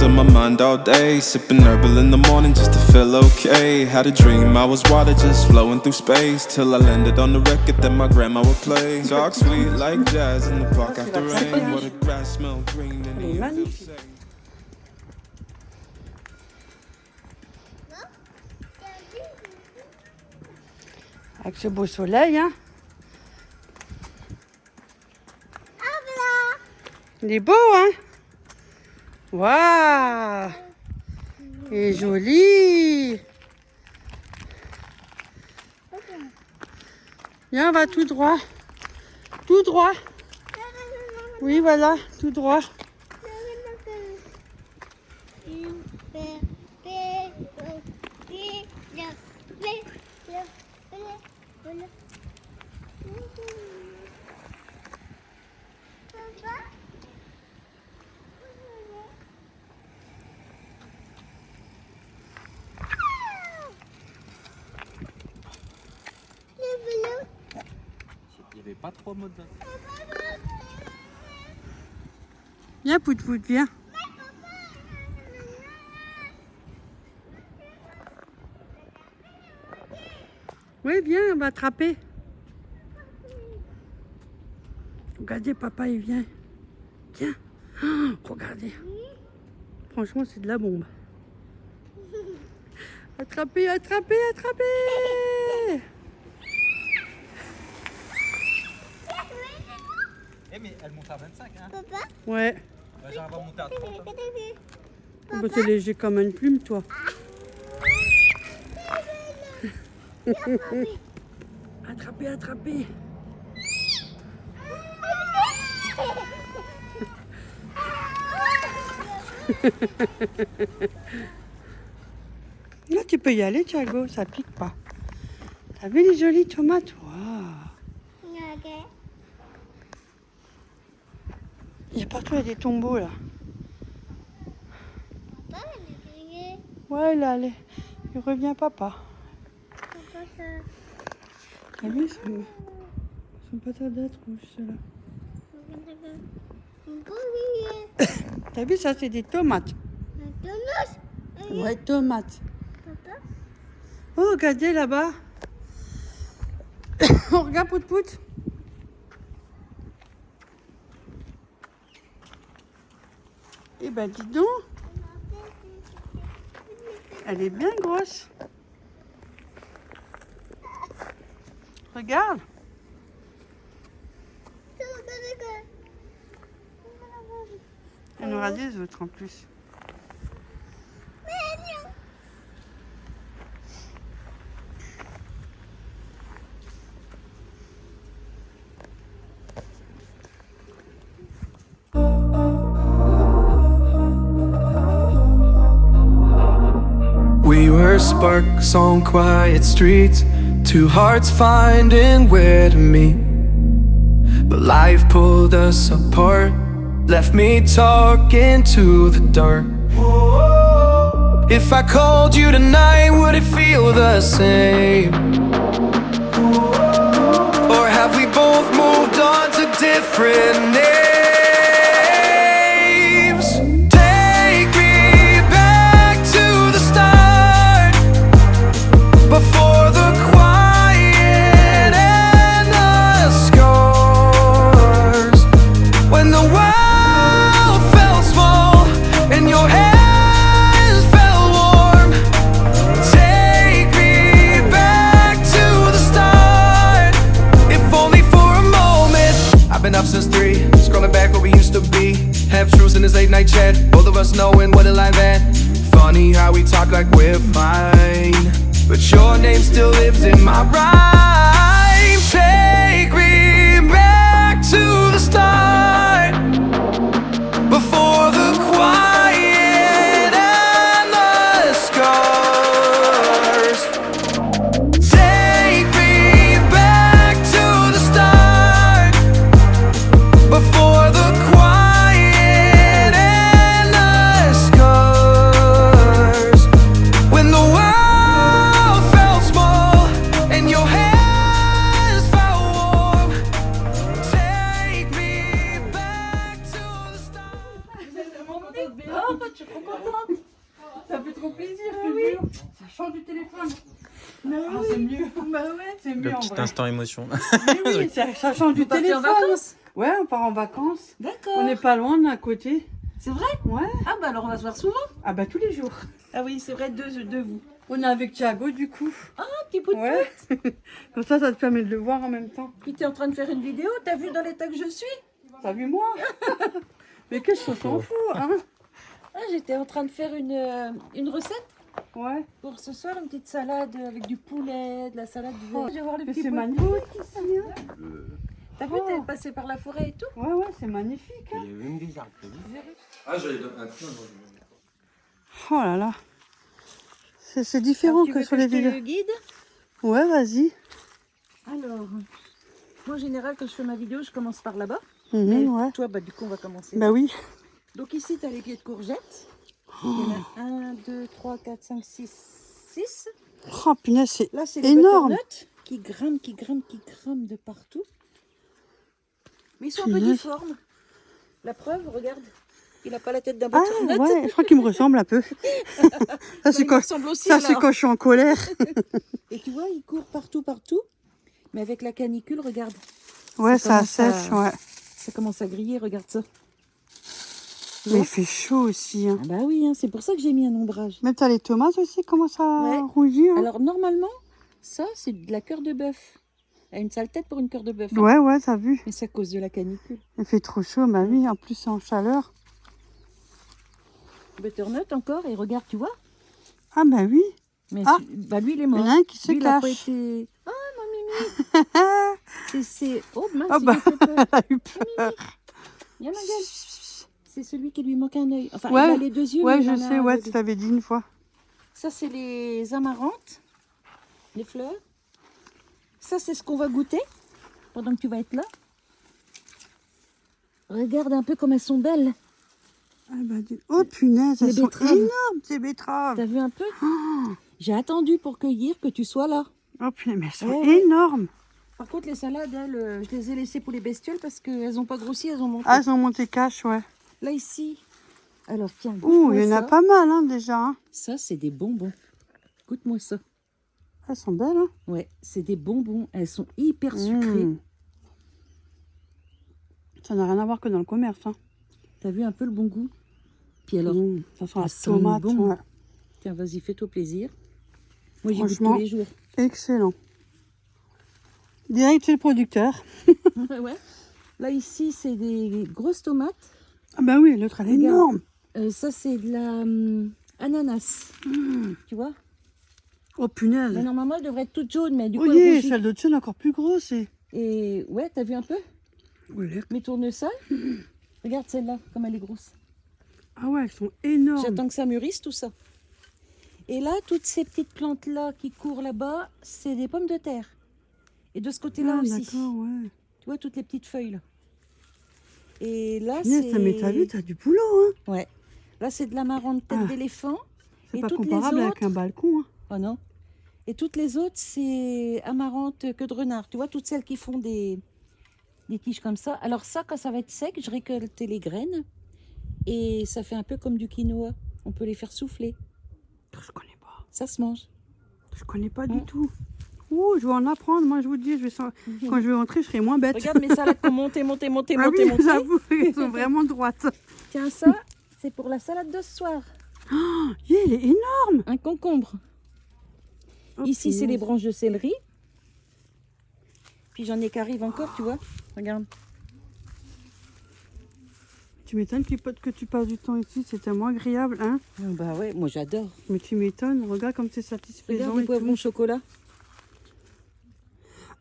to my mind all day. Sipping herbal in the morning just to feel okay. Had a dream I was water just flowing through space, till I landed on the record that my grandma would play. Talk sweet like jazz in the park after rain. What the grass smell green and the air feels safe. Avec ce beau soleil, hein. Il est beau, hein. Waouh. Il est joli. Viens, on va tout droit. Tout droit. Oui, voilà, tout droit. Il n'y avait pas trois modes. Viens, Pout-Pout, viens. Oui, viens, on va attraper. Regardez, papa, il vient. Tiens. Oh, regardez. Franchement, c'est de la bombe. Attrapez, attrapez, attrapez. Eh mais elle monte à 25 hein. Papa? Ouais. Bah, j'arrive à monter à 30 hein. Oh, bah, c'est léger comme une plume, toi. Attrapez, attrapez. Là, tu peux y aller, Thiago, ça pique pas. T'as vu les jolies tomates? Waouh. Il y a partout, il y a des tombeaux, là. Ouais, là, allez. Il revient, papa. T'as vu, ils sont pas tard d'être rouges, ceux-là. T'as vu, ça, c'est des tomates. Ouais, tomates. Oh, regardez là-bas. Oh, regarde, Pout-Pout. Eh ben, dis donc. Elle est bien grosse. Regarde. Il y en aura des autres en plus. We were sparks on quiet streets, two hearts finding where to meet. But life pulled us apart, left me talking to the dark. If I called you tonight, would it feel the same? Or have we both moved on to different names? Take me back to the start, before the quiet and the scars. When the world felt small and your hands felt warm. Take me back to the start, if only for a moment. I've been up since 3, scrolling back where we used to be. Half truths in this late night chat, both of us knowing what a lie that. Funny how we talk like we're fine, but your name still lives in my rhyme. Take me back to the start, before the quiet and the scars. Take me back to the start, before the quiet and the scars. When the world felt small and your hands change du téléphone. Ah, c'est mieux. Bah ouais. C'est mieux Le en petit vrai. instant émotion. Mais oui, ça change du Vous partez en téléphone. vacances? Ouais, on part en vacances. D'accord. On n'est pas loin, on est à côté. C'est vrai? Ouais. Ah bah alors on va se voir souvent. Ah bah tous les jours. Ah oui, c'est vrai, de vous. On est avec Thiago du coup. Un petit bout de Ouais. Comme ça te permet de le voir en même temps. Puis t'es en train de faire une vidéo, t'as vu dans l'état que je suis? T'as vu moi? Mais qu'est-ce qu'on s'en fout, hein? Ah, j'étais en train de faire une recette Ouais. pour ce soir, une petite salade avec du poulet, de la salade du Oh, Je vais voir le mais petit c'est pot. magnifique. T'as vu, t'es passé par la forêt et tout? Ouais, ouais, c'est magnifique. Hein. Ah, j'allais donner un coup. Oh là là. C'est différent Tu que veux sur que les je te vidéos. le guide? Ouais, vas-y. Alors, moi en général, quand je fais ma vidéo, je commence par là-bas. Mhm, Mais ouais. toi, bah, du coup, on va commencer. Bah oui. Donc ici, tu as les pieds de courgettes. Il y en a 1, 2, 3, 4, 5, 6, 6. Oh punaise, c'est Là, c'est les énorme. butternuts qui grimpent de partout. Mais ils sont un peu Punaise. difformes. La preuve, regarde, il n'a pas la tête d'un Ah butternut. ouais, je crois qu'il me ressemble un peu. Ça, c'est Il me quand, ressemble aussi, ça, c'est alors. quand je suis en colère. Et tu vois, il court partout. Mais avec la canicule, regarde, Ouais, Ça ça commence sèche, à- ouais. ça commence à griller, regarde ça. Tu Mais il vois fait chaud aussi. Hein. Ah bah oui, hein, c'est pour ça que j'ai mis un ombrage. Même t'as les tomates aussi, comment ça Ouais. rougir. Hein. Alors normalement, ça c'est de la cœur de bœuf. Elle a une sale tête pour une cœur de bœuf. Hein. Ouais, ouais, t'as vu. Mais c'est à cause de la canicule. Il fait trop chaud, bah oui, en plus c'est en chaleur. Butternut encore, et regarde, tu vois. Ah bah oui. Mais Ah. bah lui il est Il y mort. en a un qui se Lui, il a pas cache. été. Oh mon mimi. c'est. Oh mince, Oh il bah. a fait peur. Elle a eu peur. Viens ma gueule. C'est celui qui lui manque un œil. Enfin, Ouais. il a les deux yeux. Ouais, mais il je en a sais, un ouais, aveugle. tu t'avais dit une fois. Ça c'est les amarantes, les fleurs. Ça c'est ce qu'on va goûter pendant que tu vas être là. Regarde un peu comme elles sont belles. Ah bah, oh punaise, Les elles sont betteraves. énormes ces betteraves. T'as vu un peu? Oh, J'ai attendu pour cueillir que tu sois là. oh punaise, mais elles sont Ouais, ouais. énormes. Par contre, les salades, elles, je les ai laissées pour les bestioles parce qu'elles n'ont pas grossi, elles ont monté. Ah, elles ont monté cash, ouais. Là, ici. Alors, tiens, Ouh, goûte-moi il y en a ça. pas mal hein, déjà. Hein. Ça, c'est des bonbons. Goûte-moi ça. Elles sont belles. Hein. Ouais, c'est des bonbons. Elles sont hyper sucrées. Mmh. Ça n'a rien à voir que dans le commerce. Hein. T'as vu un peu le bon goût? Puis alors, Mmh, ça sent la ça sent tomate. bon. Ouais. tiens, vas-y, fais-toi plaisir. Moi, j'y goûte Franchement. tous les jours. Excellent. Direct chez le producteur. Ouais. Là, ici, c'est des grosses tomates. Ah bah oui, l'autre elle est Regarde. énorme. Ça, c'est de la ananas. Mmh. Tu vois? Oh punaise. Mais normalement, elle devrait être toute jaune, mais du coup, Oh elle yeah, rougit. celle de-dessus elle est encore plus grosse. Et ouais, t'as vu un peu? Ouais. Mes tournesols. Regarde celle-là, comme elle est grosse. Ah ouais, elles sont énormes. J'attends que ça mûrisse, tout ça. Et là, toutes ces petites plantes-là qui courent là-bas, c'est des pommes de terre. Et de ce côté-là Ah, aussi. d'accord, ouais. Tu vois, toutes les petites feuilles, là. Et là, Punaise, c'est... mais t'as vu, t'as du boulot. Hein. Ouais. Là, c'est de l'amarante tête Ah. d'éléphant. C'est Et pas toutes les comparable avec autres- un balcon. Hein. Oh non. Et toutes les autres, c'est amarante queue de renard. Tu vois, toutes celles qui font des tiges comme ça. Alors ça, quand ça va être sec, je récolte les graines. Et ça fait un peu comme du quinoa. On peut les faire souffler. Je connais pas. Ça se mange. Je connais pas Hein. du tout. Ouh, je vais en apprendre. Moi, je vous dis, quand je vais rentrer, je serai moins bête. Regarde mes salades qui ont monté. Ah oui, j'avoue, elles sont vraiment droites. Tiens, ça, c'est pour la salade de ce soir. Yeah, elle est énorme. Un concombre. Oh, Ici, c'est punaise. les branches de céleri. Puis j'en ai qui arrivent encore, tu vois. Regarde. Tu m'étonnes que tu passes du temps ici, c'est tellement agréable, hein. Ah bah ouais, moi j'adore. Mais tu m'étonnes, regarde comme c'est satisfaisant. Regarde les et poivrons tout. au chocolat.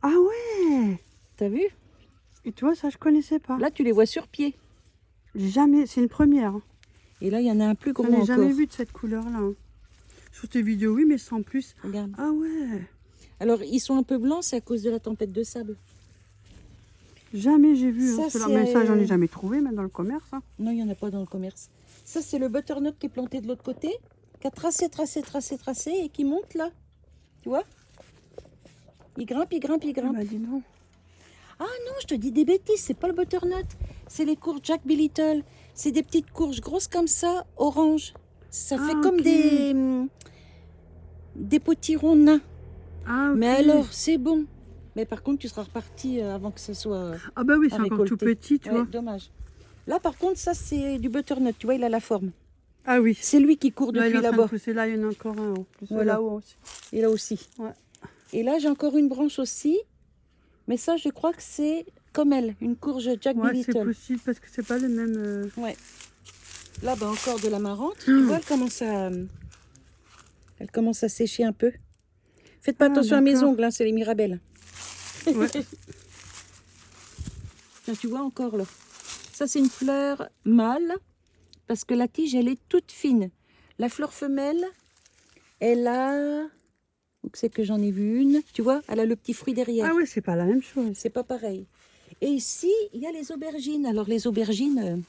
Ah ouais. T'as vu? Et tu vois, ça, je connaissais pas. Là, tu les vois sur pied. Jamais, c'est une première. Hein. Et là, il y en a un plus J'en gros ai encore. jamais vu de cette couleur-là. Hein. Sur tes vidéos, oui, mais sans plus. Regarde. Ah ouais. Alors, ils sont un peu blancs, c'est à cause de la tempête de sable. Jamais j'ai vu. Ça, Hein, cela. c'est- Mais ça, j'en ai jamais trouvé, même dans le commerce. Hein. Non, il n'y en a pas dans le commerce. Ça, c'est le butternut qui est planté de l'autre côté, qui a tracé et qui monte là. Tu vois? Il grimpe. Ah bah, dis donc. Ah non, je te dis des bêtises, c'est pas le butternut. C'est les courges Jack B. Little. C'est des petites courges grosses comme ça, orange. Ça Ah, fait comme ok. des... des potirons nains. Ah, ok. Mais alors, c'est bon. Mais par contre, tu seras reparti avant que ce soit Ah bah oui, à c'est encore tout récolter. petit, tu Ouais, vois. dommage. Là, par contre, ça, c'est du butternut. Tu vois, il a la forme. Ah oui. C'est lui qui court Là, il est depuis en train de là-bas. pousser. Là, il y en a encore un en plus. Voilà. Là-haut aussi. Et là aussi. Ouais. Et là, j'ai encore une branche aussi. Mais ça, je crois que c'est comme elle, une courge Jack Ouais, c'est Little. possible parce que c'est pas les mêmes. Ouais. Là, bah, encore de l'amarante. Tu vois, elle commence à sécher un peu. Faites pas Ah, attention à mes d'accord. ongles, hein, c'est les mirabelles. Ouais. Tiens, tu vois encore là. Ça, c'est une fleur mâle parce que la tige, elle est toute fine. La fleur femelle, elle a... Où que c'est que j'en ai vu une? Tu vois, elle a le petit fruit derrière. Ah ouais, c'est pas la même chose. C'est pas pareil. Et ici, il y a les aubergines. Alors, les aubergines,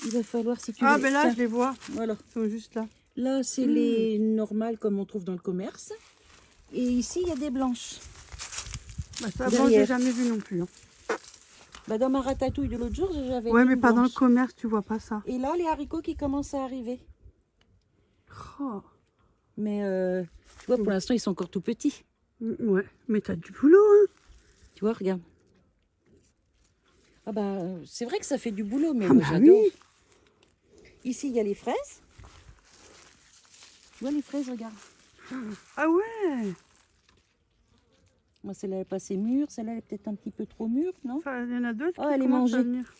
il va falloir, si tu Ah veux... ben là, Tiens, je les vois. voilà. Ils sont juste là. Là, c'est les normales comme on trouve dans le commerce. Et ici, il y a des blanches. Bah, ça, bon, Derrière. j'ai jamais vu non plus. Hein. Bah, dans ma ratatouille de l'autre jour, j'avais Ouais, vu mais une pas dans le blanche. commerce, tu vois pas ça. Et là, les haricots qui commencent à arriver. Oh. Mais tu vois, pour l'instant, ils sont encore tout petits. Ouais, mais t'as du boulot, hein. Tu vois, regarde. Ah bah, c'est vrai que ça fait du boulot, mais Ah moi, bah j'adore. oui. Ici, il y a les fraises. Tu vois les fraises, regarde. Ah ouais. Moi, celle-là, elle est pas assez mûre. Celle-là, elle est peut-être un petit peu trop mûre, non? Ça, il y en a d'autres Oh, qui elle est commencent à mangée. venir.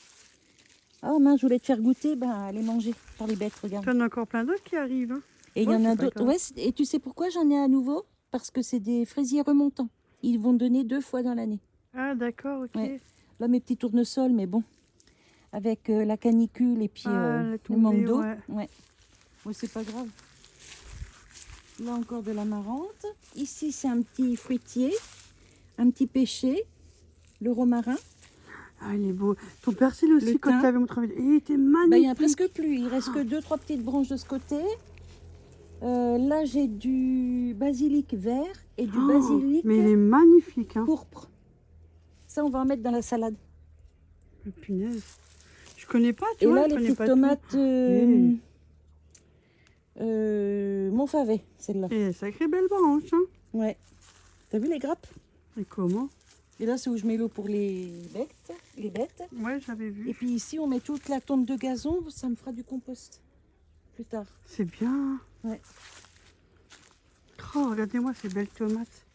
Ah mince, je voulais te faire goûter. Ben, elle est mangée par les bêtes, regarde. Il y en a encore plein d'autres qui arrivent. Hein. Et il Ouais, y en a c'est pas d'autres. grave. Ouais, et tu sais pourquoi j'en ai à nouveau? Parce que c'est des fraisiers remontants. Ils vont donner 2 fois dans l'année. Ah d'accord, ok. Ouais. Là, mes petits tournesols, mais bon, avec la canicule et puis Ah, la le tombée, manque d'eau. ouais. Ouais. Ouais, c'est pas grave. Là encore de l'amarante. Ici, c'est un petit fruitier, un petit pêcher, le romarin. Ah, il est beau. Ton persil aussi, Le quand thym. tu l'avais montré, il était Bah, magnifique. il n'y en a presque plus. Il reste que 2-3 petites branches de ce côté. Là, j'ai du basilic vert et du Oh, basilic mais il est magnifique. Hein. pourpre. Ça, on va en mettre dans la salade. Oh, punaise. Je connais pas, tu Et vois. là, je les connais petites pas tomates Mmh. Montfavet, celle-là. tout. Et sacrée belle branche. Hein. Ouais. T'as vu les grappes? Et comment? Et là, c'est où je mets l'eau pour les bêtes. Ouais, j'avais vu. Et puis ici, on met toute la tonte de gazon. Ça me fera du compost plus tard. C'est bien. Ouais. Oh, regardez-moi ces belles tomates.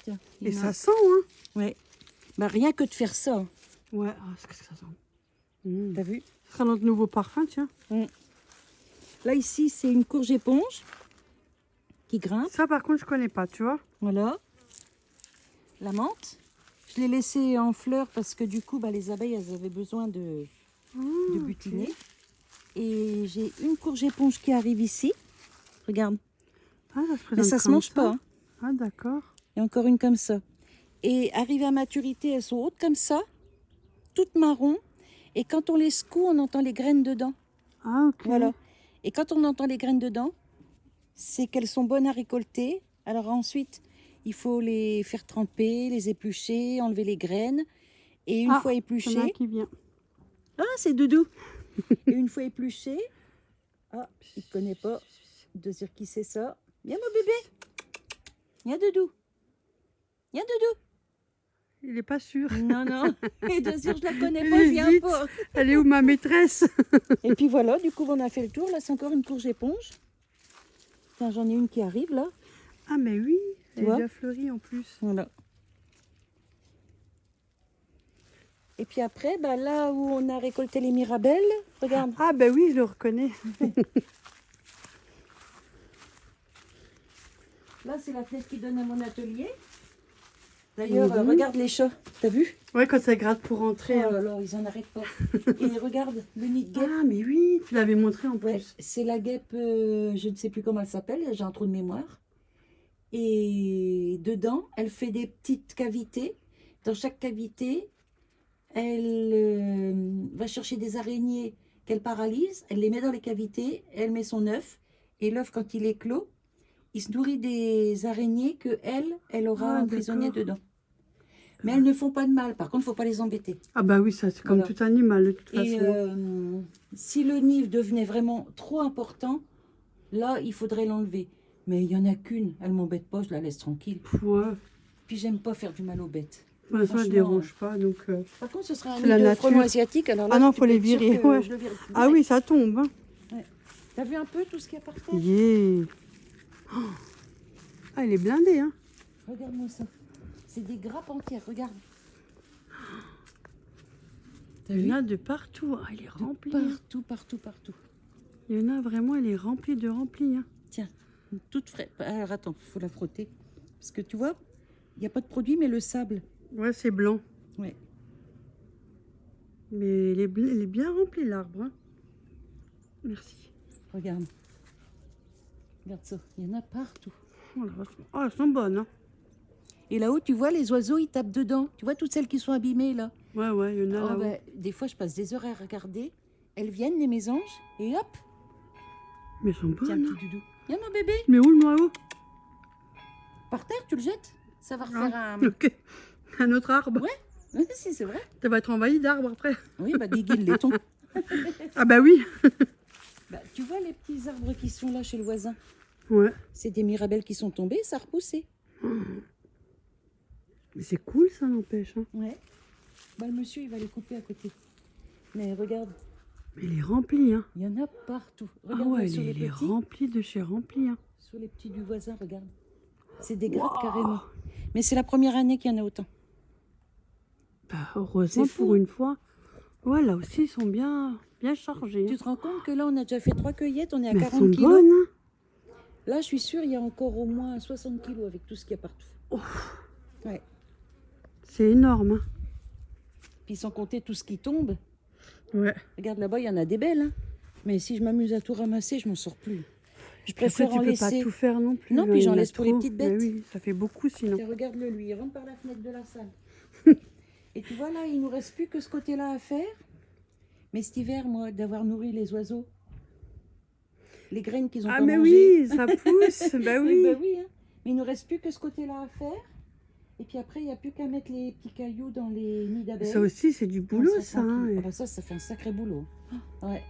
Tiens. Et il y en ça a- sent, hein. Ouais. Bah, rien que de faire ça. Ouais, ah, qu'est-ce que ça sent. Mmh. T'as vu? Ce sera notre nouveau parfum, tiens. Là, ici, c'est une courge éponge qui grimpe. Ça, par contre, je connais pas, tu vois. Voilà. La menthe. Je l'ai laissée en fleurs parce que du coup, bah, les abeilles, elles avaient besoin de butiner. Et j'ai une courge éponge qui arrive ici. Regarde. Ah, ça se Mais présente ça se comme mange pas. Hein. Ah, d'accord. Et encore une comme ça. Et arrivées à maturité, elles sont hautes comme ça, toutes marron. Et quand on les secoue, on entend les graines dedans. Ah, ok. Voilà. Et quand on entend les graines dedans, c'est qu'elles sont bonnes à récolter. Alors ensuite, il faut les faire tremper, les éplucher, enlever les graines. Et une Ah, fois Il y en a un épluchées, qui vient. ah, c'est Doudou. Et une fois épluchées, ah, il ne connaît pas de dire qui c'est ça. Viens mon bébé. Viens Doudou. Viens Doudou. Il est pas sûr. Non, non. Et de dire je la connais pas, je viens Vite. pas. Elle est où, ma maîtresse? Et puis voilà, du coup on a fait le tour. Là c'est encore une courge éponge. Tiens, j'en ai une qui arrive là. Ah, mais oui. Tu Elle est vois déjà fleurie, en plus. Voilà. Et puis après, bah, là où on a récolté les mirabelles, regarde. Ah, ben oui, je le reconnais. Là c'est la fenêtre qui donne à mon atelier. D'ailleurs, Mhm. regarde les chats, t'as vu? Ouais, quand ça gratte pour Oh rentrer. hein. là là, ils en arrêtent pas. Et regarde, le nid de guêpe. Ah, mais oui, tu l'avais montré en Ouais, plus. c'est la guêpe, je ne sais plus comment elle s'appelle, j'ai un trou de mémoire. Et dedans, elle fait des petites cavités. Dans chaque cavité, elle va chercher des araignées qu'elle paralyse, elle les met dans les cavités, elle met son œuf. Et l'œuf, quand il est clos, il se nourrit des araignées que elle aura Ah, emprisonnées d'accord. dedans. Mais elles ne font pas de mal, par contre, il ne faut pas les embêter. Ah, bah oui, ça, c'est comme Voilà. tout animal, de toute Et façon. si le nid devenait vraiment trop important, Là, il faudrait l'enlever. Mais il n'y en a qu'une. Elle m'embête pas, je la laisse tranquille. Ouais. Puis j'aime pas faire du mal aux bêtes. Ouais, ça ne Franchement, dérange pas. Donc, Par contre, ce sera un C'est la nid de nature. frelons asiatiques. Alors là, Ah non, tu faut les peux être sûr virer, que ouais. je le vire. Ah oui, ça tombe. Hein. T'as vu un peu tout ce qu'il y a par terre? Yeah. Oh. Ah, il est blindé. Hein. Regarde-moi ça. C'est des grappes entières, regarde. T'as Il vu? y en a de partout. Ah, il est rempli. Hein. Partout, partout, partout. Il y en a vraiment, il est rempli de rempli. Hein. Tiens, une toute fraîche. Alors attends, il faut la frotter. Parce que tu vois, il n'y a pas de produit, mais le sable. Ouais, c'est blanc. Ouais. Mais il est bien rempli, l'arbre. Hein. Merci. Regarde. Regarde ça. Il y en a partout. Oh, la vache. Oh, elles sont bonnes. Hein. Et là-haut, tu vois, les oiseaux, ils tapent dedans. Tu vois toutes celles qui sont abîmées, là. Ouais, ouais, il y en a Oh, là-haut. ben, des fois, je passe des heures à regarder. Elles viennent, les mésanges, et hop, Mais elles sont tiens, bonnes. Hein. petit doudou. Viens, mon bébé. Mais où le noyau? Par terre, tu le jettes. Ça va refaire Ah, un... ok. Un autre arbre. Ouais. Oui, si, c'est vrai. Ça va être envahi d'arbres après. Oui, bah déguile les tons. Ah bah oui. Bah, tu vois les petits arbres qui sont là chez le voisin. Ouais. C'est des mirabelles qui sont tombées, ça a repoussé. Mais c'est cool, ça n'empêche. Hein. Ouais. Bah, le monsieur, il va les couper à côté. Mais regarde, Mais il est rempli. Hein. il y en a partout. Ah Regarde ouais, sur les il est petits. rempli de chez rempli. Hein. Sur les petits du voisin, regarde. C'est des grappes Wow. carrément. Mais c'est la première année qu'il y en a autant. Bah, heureusement, C'est fou. pour une fois. Ouais, là aussi, ils sont bien chargés. Tu Hein. te rends compte que là, on a déjà fait 3 cueillettes, on est à Mais elles 40 sont kilos. bonnes. Hein. Là, je suis sûre, il y a encore au moins 60 kilos avec tout ce qu'il y a partout. Ouais. C'est énorme. Hein. Puis sans compter tout ce qui tombe. Ouais. Regarde là-bas, il y en a des belles. Hein. Mais si je m'amuse à tout ramasser, je m'en sors plus. Je Après, préfère tu en peux laisser. pas tout faire non plus. Non, hein, puis il y j'en en a laisse pour les trop. petites Mais bêtes. oui, ça fait beaucoup sinon. Tiens, regarde-le, lui, il rentre par la fenêtre de la salle. Et tu vois, là, il nous reste plus que ce côté-là à faire. Mais cet hiver, moi, d'avoir nourri les oiseaux, les graines qu'ils ont Ah pas mais mangées. oui, ça pousse. Bah Eh oui. ben oui, hein. Mais il nous reste plus que ce côté-là à faire. Et puis après, il n'y a plus qu'à mettre les petits cailloux dans les nids d'abeilles. Ça aussi, c'est du On boulot, serait ça. Hein. tranquille. Ah bah ça fait un sacré boulot. Ouais.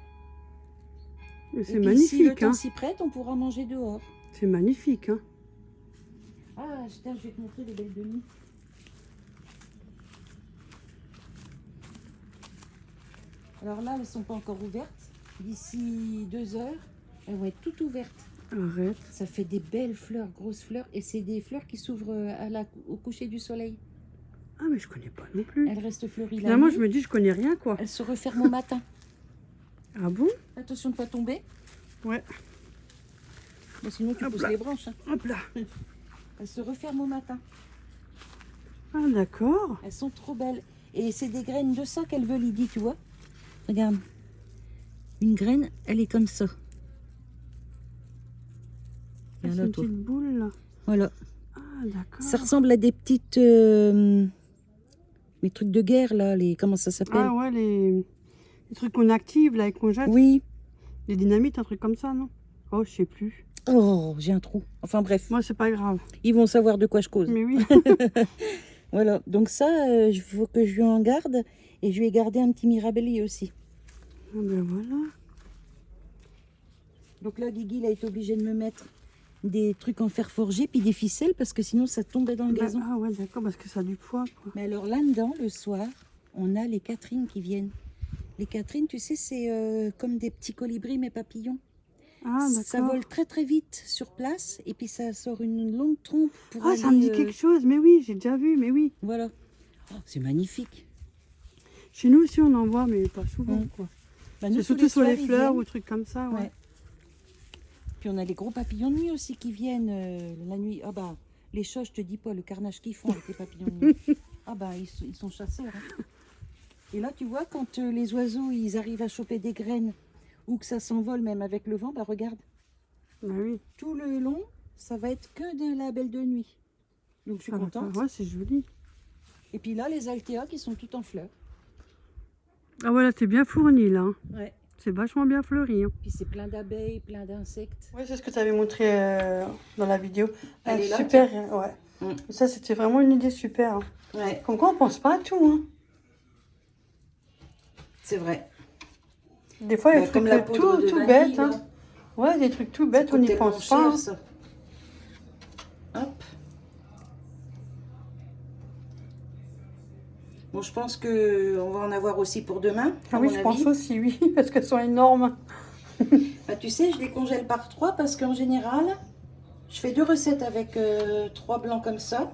Mais Et c'est puis, si le magnifique. temps Hein. s'y prête, on pourra manger dehors. C'est magnifique. Hein. Ah, tiens, je vais te montrer les belles de nuit. Alors là, elles ne sont pas encore ouvertes. D'ici 2 heures, elles vont être toutes ouvertes. Arrête. Ça fait des belles fleurs, grosses fleurs. Et c'est des fleurs qui s'ouvrent au coucher du soleil. Ah mais je connais pas non plus. Elles restent fleuries la Finalement, nuit. je me dis, je connais rien quoi. Elles se referment au matin. Ah bon? Attention de ne pas tomber. Ouais. Bon, sinon, tu Hop pousses là. les branches. Hein. Hop là. Elles se referment au matin. Ah d'accord. Elles sont trop belles. Et c'est des graines de ça qu'elle veut, Lydie, tu vois. Regarde. Une graine, elle est comme ça. Ah, Viens c'est là, une toi. petite boule là. Voilà. Ah d'accord. Ça ressemble à des petites... les trucs de guerre, là. Comment ça s'appelle? Ah ouais, les trucs qu'on active là et qu'on jette. Oui. Les dynamites, un truc comme ça, non? Oh, je sais plus. Oh, j'ai un trou. Enfin bref, Moi, c'est pas grave. ils vont savoir de quoi je cause. Mais oui. Voilà. Donc ça, il faut que je lui en garde. Et je lui ai gardé un petit mirabellier aussi. Ah ben voilà. Donc là, Guigui, il a été obligé de me mettre des trucs en fer forgé, puis des ficelles, parce que sinon, ça tombait dans le gazon. Ah ouais, d'accord, parce que ça a du poids, quoi. Mais alors là-dedans, le soir, on a les Catherines qui viennent. Les Catherines, tu sais, c'est comme des petits colibris, mais papillons. Ah Ça d'accord. vole très très vite sur place, et puis ça sort une longue trompe pour Ah, ça me dit quelque chose, mais oui, j'ai déjà vu, mais oui. Voilà. Oh, c'est magnifique. Chez nous aussi, on en voit, mais pas souvent, Mm. quoi. Bah, nous, C'est tous surtout sur soirs, les ils fleurs viennent. ou trucs comme ça, ouais. Ouais. Puis on a les gros papillons de nuit aussi qui viennent la nuit. Ah bah, les chats, je te dis pas, le carnage qu'ils font avec les papillons de nuit. Ah bah, ils sont chasseurs. Hein. Et là, tu vois, quand les oiseaux, ils arrivent à choper des graines ou que ça s'envole même avec le vent, bah regarde, Bah oui. tout le long, ça va être que de la belle de nuit. Donc je suis Ça va contente. faire- Ouais, c'est joli. Et puis là, les altéas qui sont toutes en fleurs. Ah voilà, c'est bien fourni, là. Hein. Ouais. C'est vachement bien fleuri. Hein. Puis c'est plein d'abeilles, plein d'insectes. Oui, c'est ce que tu avais montré dans la vidéo. Elle est là, super, ouais. Mm. Ça, c'était vraiment une idée super. Hein. Ouais, Comme quoi, on pense pas à tout. Hein. c'est vrai. Des fois, il y a Bah, des comme trucs la poudre de tout vanille, bêtes. là. Hein. Ouais, des trucs tout bêtes, Ça on coûte n'y tellement pense pas. cher, ça. Hop. Bon, je pense que on va en avoir aussi pour demain. Ah à oui, mon je avis. pense aussi, oui, parce qu'elles sont énormes. Bah, tu sais, je les congèle par 3 parce qu'en général, je fais 2 recettes avec 3 blancs comme ça.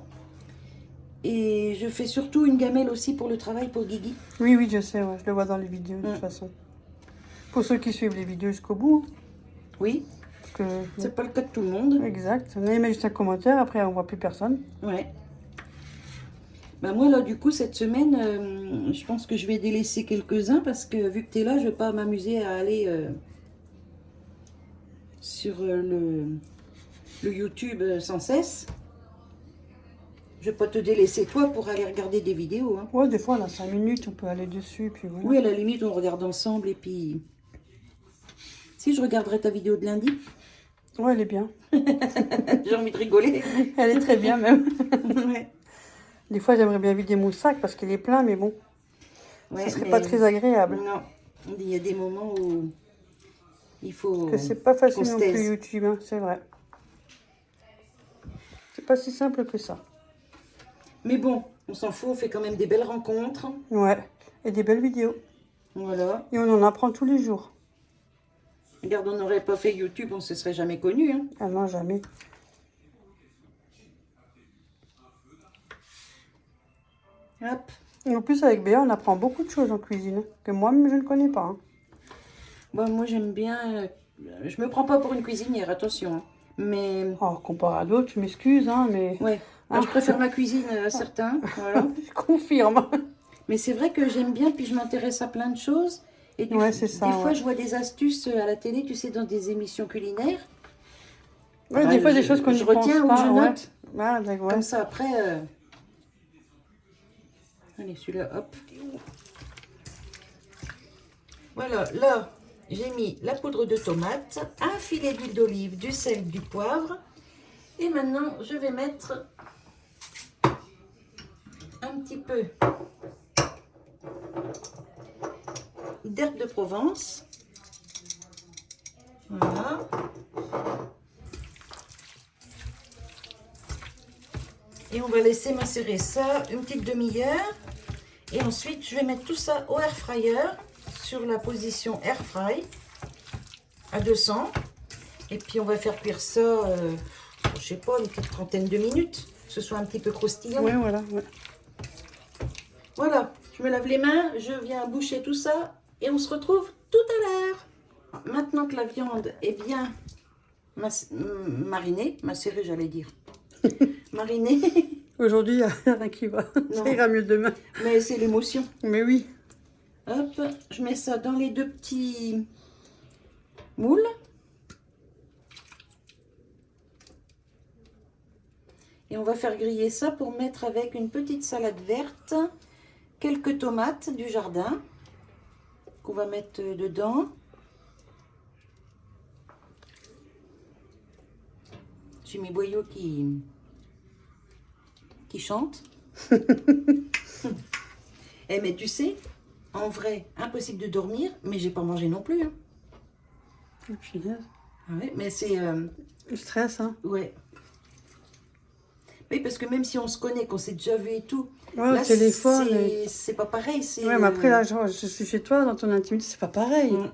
Et je fais surtout une gamelle aussi pour le travail pour Guigui. Oui, oui, je sais, ouais, je le vois dans les vidéos de toute façon. Pour ceux qui suivent les vidéos jusqu'au bout. Oui, Parce que... c'est pas le cas de tout le monde. Exact. On met juste un commentaire, après on voit plus personne. Ouais. Bah moi là du coup cette semaine, je pense que je vais délaisser quelques-uns parce que vu que tu es là, je vais pas m'amuser à aller sur le YouTube sans cesse. Je vais pas te délaisser toi pour aller regarder des vidéos. Hein. Ouais, des fois, on a 5 minutes, on peut aller dessus, puis voilà. Oui, à la limite, on regarde ensemble et puis... Si, je regarderai ta vidéo de lundi. Ouais, elle est bien. J'ai envie de rigoler. Elle est très bien, même. Ouais. Des fois, j'aimerais bien vider mon sac, parce qu'il est plein, mais bon, Ouais, ce serait mais- pas très agréable. Non, il y a des moments où il faut... Parce que c'est pas facile qu'on se non plus, taise. YouTube, hein, c'est vrai. C'est pas si simple que ça. Mais bon, on s'en fout, on fait quand même des belles rencontres. Ouais, et des belles vidéos. Voilà. Et on en apprend tous les jours. Regarde, on n'aurait pas fait YouTube, on se serait jamais connus. Hein. Ah non, jamais. Hop. Et en plus, avec Béa, on apprend beaucoup de choses en cuisine, que moi-même, je ne connais pas. Hein. Bon, moi, j'aime bien... je me prends pas pour une cuisinière, attention. Hein. Mais... Oh, comparé à d'autres, je m'excuse, hein, mais... Ouais. Alors, je préfère ma cuisine à certains. Voilà. Je confirme. Mais c'est vrai que j'aime bien, puis je m'intéresse à plein de choses. Et Ouais, c'est ça, des fois, ouais. je vois des astuces à la télé, tu sais, dans des émissions culinaires. Ouais, Bah, des fois, des je- choses qu'on je n'y pense retiens ou pas. je ouais. note. Ah, d'accord, ouais. Comme ça, après... Allez, celui-là, hop. Voilà, là, j'ai mis la poudre de tomate, un filet d'huile d'olive, du sel, du poivre. Et maintenant, je vais mettre un petit peu d'herbe de Provence. Voilà. Et on va laisser macérer ça une petite demi-heure. Et ensuite, je vais mettre tout ça au air fryer sur la position air fry à 200. Et puis, on va faire cuire ça, je sais pas, une petite trentaine de minutes. Que ce soit un petit peu croustillant. Ouais, voilà, ouais. Voilà, je me lave les mains, je viens boucher tout ça. Et on se retrouve tout à l'heure. Maintenant que la viande est bien marinée, macérée, j'allais dire. Marinée. Aujourd'hui, il n'y a rien qui va. Non. Ça ira mieux demain. Mais c'est l'émotion. Mais oui. Hop, je mets ça dans les 2 petits moules. Et on va faire griller ça pour mettre avec une petite salade verte, quelques tomates du jardin qu'on va mettre dedans. J'ai mes boyaux qui chantent. Eh mais tu sais, en vrai, impossible de dormir, mais j'ai pas mangé non plus. Hein. Oh, punaise. Ah ouais, mais c'est... Le stress, hein. ouais. Oui, parce que même si on se connaît, qu'on s'est déjà vu et tout, Ouais, là, au téléphone. c'est pas pareil. C'est, Ouais, mais après, là, je suis chez toi, dans ton intimité, c'est pas pareil. Mm.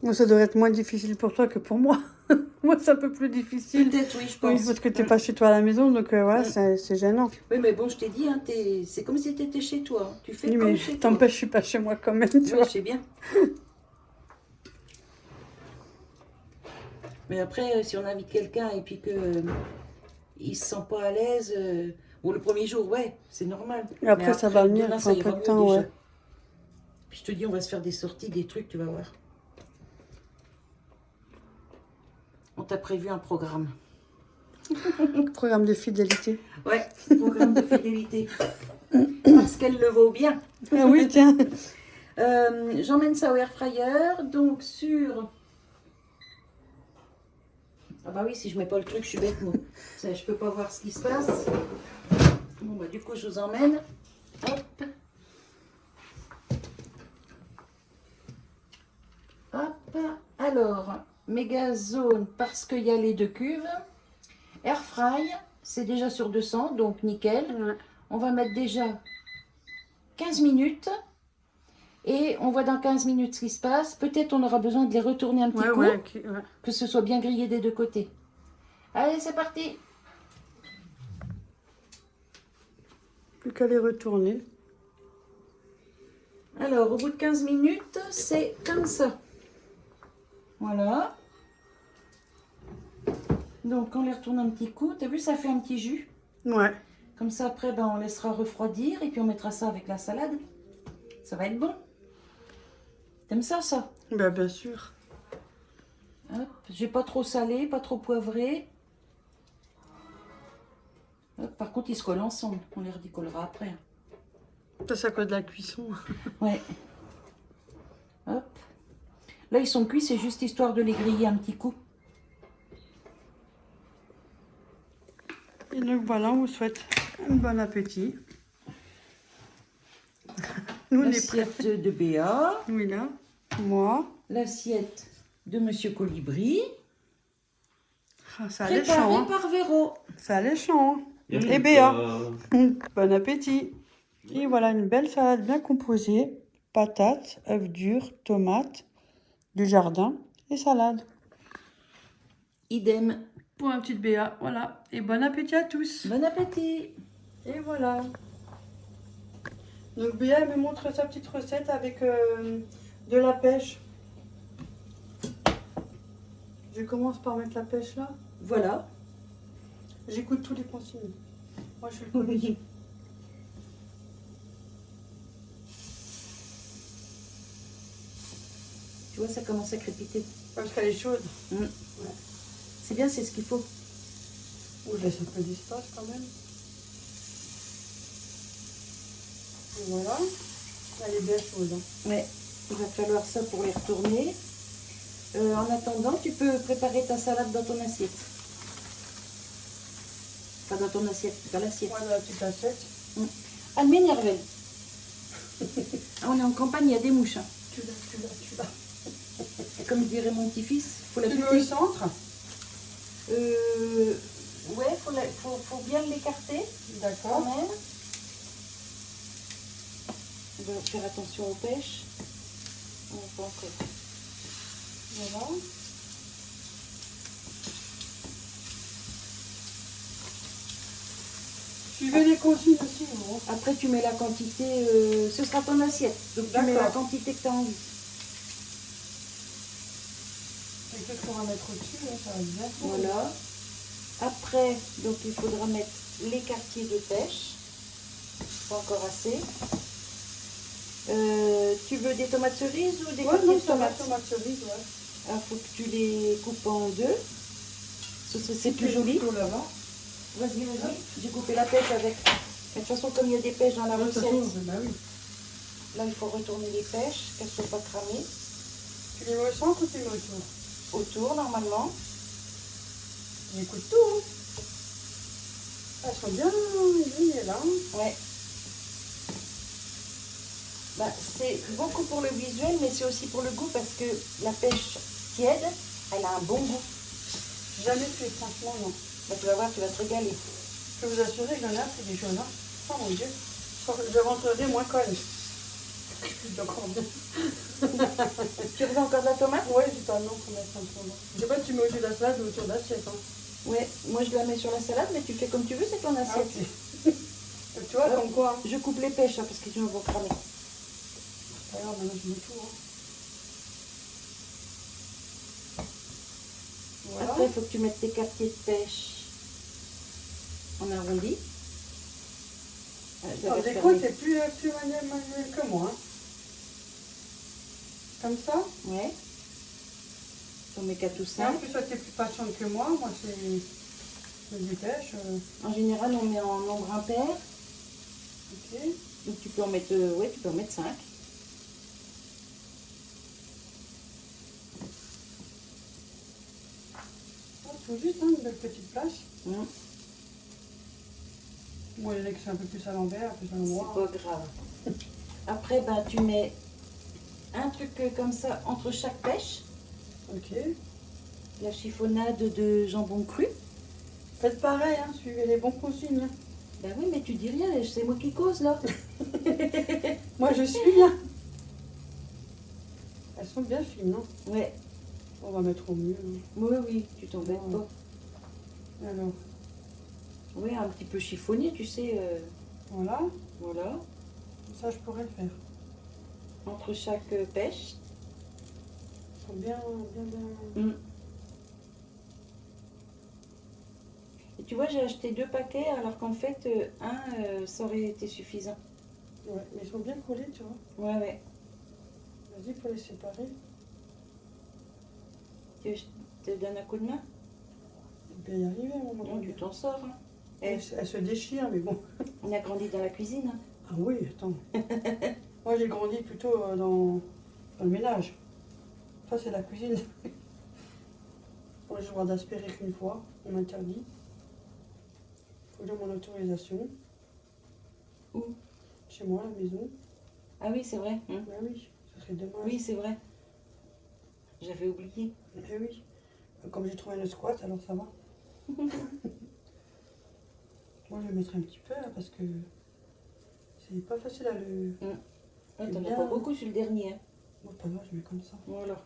Moi, ça devrait être moins difficile pour toi que pour moi. Moi, c'est un peu plus difficile. Peut-être, oui, je Oui, pense. parce que tu n'es pas chez toi à la maison, donc voilà, c'est gênant. Oui, mais bon, je t'ai dit, hein, c'est comme si tu étais chez toi. Tu fais Oui, comme mais chez toi. t'empêches, je suis pas chez moi quand même, tu Oui, vois. je sais bien. Mais après, si on invite quelqu'un et puis que il se sent pas à l'aise, ou le premier jour, ouais, c'est normal. Et après, Mais ça va venir, demain, il faut un ira peu de mieux temps, déjà. ouais. Puis je te dis, on va se faire des sorties, des trucs, tu vas voir. On t'a prévu un programme. Programme de fidélité. Ouais, programme de fidélité. Parce qu'elle le vaut bien. Ah oui, tiens. J'emmène ça au air fryer, donc sur... Ah bah oui, si je mets pas le truc, je suis bête, moi. Ça, je peux pas voir ce qui se passe. Bon bah du coup, je vous emmène. Hop. méga zone parce qu'il y a les 2 cuves. Air fry, c'est déjà sur 200, donc nickel. Ouais. On va mettre déjà 15 minutes. Et on voit dans 15 minutes ce qui se passe. Peut-être on aura besoin de les retourner un petit coup, Ouais, ouais. que ce soit bien grillé des 2 côtés. Allez, c'est parti. Plus qu'à les retourner. Alors, au bout de 15 minutes, c'est comme ça. Voilà. Donc, on les retourne un petit coup. T'as vu, ça fait un petit jus. Ouais. Comme ça, après, ben, on laissera refroidir et puis on mettra ça avec la salade. Ça va être bon. T'aimes ça, ça? Ben, bien sûr. Hop, j'ai pas trop salé, pas trop poivré. Hop, par contre, ils se collent ensemble. On les redécollera après. Ça, c'est à cause de la cuisson. Ouais. Hop. Là, ils sont cuits, c'est juste histoire de les griller un petit coup. Et donc voilà, on vous souhaite un bon appétit. Nous, on est prêts. L'assiette de Béa. Oui, là. Moi. L'assiette de Monsieur Colibri. Ah, ça allait Préparée chaud. Hein. par Véro. Ça allait chaud. Hein. Et Béa. Bon appétit. Et voilà, une belle salade bien composée. Patates, œufs durs, tomates, du jardin et salade. Idem. Pour un petit Béa, voilà. Et bon appétit à tous. Bon appétit. Et voilà. Donc Béa elle me montre sa petite recette avec de la pêche. Je commence par mettre la pêche là. Voilà. J'écoute tous les consignes. Moi je suis le premier. Tu vois, ça commence à crépiter. Parce qu'elle est chaude. C'est bien, c'est ce qu'il faut. Je laisse un peu d'espace quand même. Et voilà. Elle est bien chaude. Hein. Ouais, il va falloir ça pour les retourner. En attendant, tu peux préparer ta salade dans ton assiette. Pas dans ton assiette, dans l'assiette. Moi dans la petite assiette. Anne m'énerve. On est en campagne, il y a des mouches. Hein. Tu l'as. Comme dirait mon petit-fils, faut la Tu mets au buter. centre. Ouais, faut bien l'écarter quand D'accord. même. On va faire attention aux pêches. On va encore. Voilà. Suivez les consignes aussi, vous. Après, tu mets la quantité, ce sera ton assiette. Donc, tu mets la D'accord. quantité que tu as envie. Et qu'est-ce qu'on va mettre au-dessus, là, ça va bien. Voilà. Après, donc, il faudra mettre les quartiers de pêche. Pas encore assez. Tu veux des tomates cerises ou des Ouais, quartiers non, de tomates? tomate cerise, ouais. Il faut que tu les coupes en 2. C'est plus joli. Là-bas. Vas-y. J'ai coupé la pêche avec. Mais de toute façon, comme il y a des pêches dans la De toute recette, façon, bah oui. là, il faut retourner les pêches, qu'elles ne soient pas cramées. Tu les mets au centre ou tu les mets autour? Autour, normalement. J'écoute tout. Hein. Elles sont bien grillées, là. Ouais. Bah, c'est beaucoup pour le visuel, mais c'est aussi pour le goût parce que la pêche tiède, elle a un bon goût. Jamais fait, franchement, non. Bah, tu vas voir, tu vas te régaler. Je peux vous assurer que j'en ai appris des choses, hein. Oh mon Dieu. Je rentrerai moins conne. Je comprends bien. Tu veux encore de la tomate? Ouais, j'ai pas non pour mettre un peu. Je sais pas si tu mets au-dessus de la salade ou autour de l'assiette. Hein. Ouais, moi je la mets sur la salade, mais tu fais comme tu veux, c'est ton Ah, assiette. ok. Tu vois, comme quoi. Hein. Je coupe les pêches, hein, parce que sinon elles vont cramer. Alors, maintenant je mets tout. Hein. Voilà. Après, il faut que tu mettes tes quartiers de pêche en arrondi. Alors, des fois, t'es plus manuel que moi. Hein. Comme ça. Ouais. On met 4 ou Et 5. en plus, toi, t'es plus patiente que moi. Moi, c'est du pêche. En général, on met en nombre impair. Ok. Donc tu peux en mettre, ouais, tu peux en mettre 5. Tout juste, hein, une belle petite place. Mmh. Bon, il y en a qui sont un peu plus à l'envers, plus à C'est l'endroit. pas grave. Après, ben, tu mets un truc comme ça entre chaque pêche. Ok. la chiffonnade de jambon cru. Faites pareil, hein, suivez les bons consignes. Hein. Ben oui, mais tu dis rien, c'est moi qui cause là. Moi, je suis. Hein. Elles sont bien fines, hein. Ouais, On va mettre au mieux. Hein. oui, oui, tu t'embêtes Ouais. pas. Alors, Oui, un petit peu chiffonné, tu sais. voilà. Voilà, Ça, je pourrais le faire. entre chaque pêche. Ils sont bien. Mm. Et tu vois, j'ai acheté 2 paquets alors qu'en fait, ça aurait été suffisant. Ouais, mais ils sont bien collés, tu vois. Ouais, ouais. Vas-y, il faut les séparer. Tu veux que je te donne un coup de main? On peut y arriver à un moment Non, donné. tu t'en sors. Hein. Elle se déchire, mais bon. On a grandi dans la cuisine. Hein. Ah oui, attends. Moi, j'ai grandi plutôt dans le ménage. Ça, c'est la cuisine. Moi, j'ai le droit d'aspirer qu'une fois. On m'interdit. Faut que j'ai mon autorisation. Où? Chez moi, à la maison. Ah oui, c'est vrai. Ah oui, ça serait dommage. Oui, c'est vrai. J'avais oublié. Eh oui. Comme j'ai trouvé le squat, alors ça va. Moi, je vais mettre un petit peu là parce que c'est pas facile à le. Ouais, t'en as bien. pas beaucoup sur le dernier. Hein. Bon, pas grave, je mets comme ça. Voilà.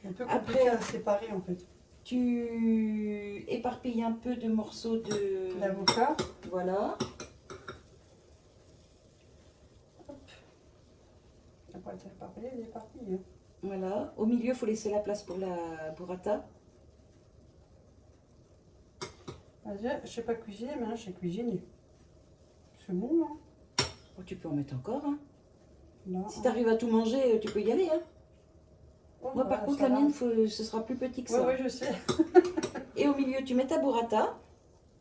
C'est un peu Après- compliqué à séparer en fait. Tu éparpilles un peu de morceaux de... L'avocat. Voilà. Après, c'est éparpillé, il est parti. Hein. Voilà. Au milieu, il faut laisser la place pour la burrata. Vas-y, je sais pas cuisiner, mais là, je sais cuisiner. C'est bon, hein. Oh, tu peux en mettre encore. Hein. Là, Si tu arrives à tout manger, tu peux y aller. Hein. oh, Moi, voilà, par contre, ça la va. mienne, ce sera plus petit que Ouais, ça. ouais, je sais. Et au milieu, tu mets ta burrata.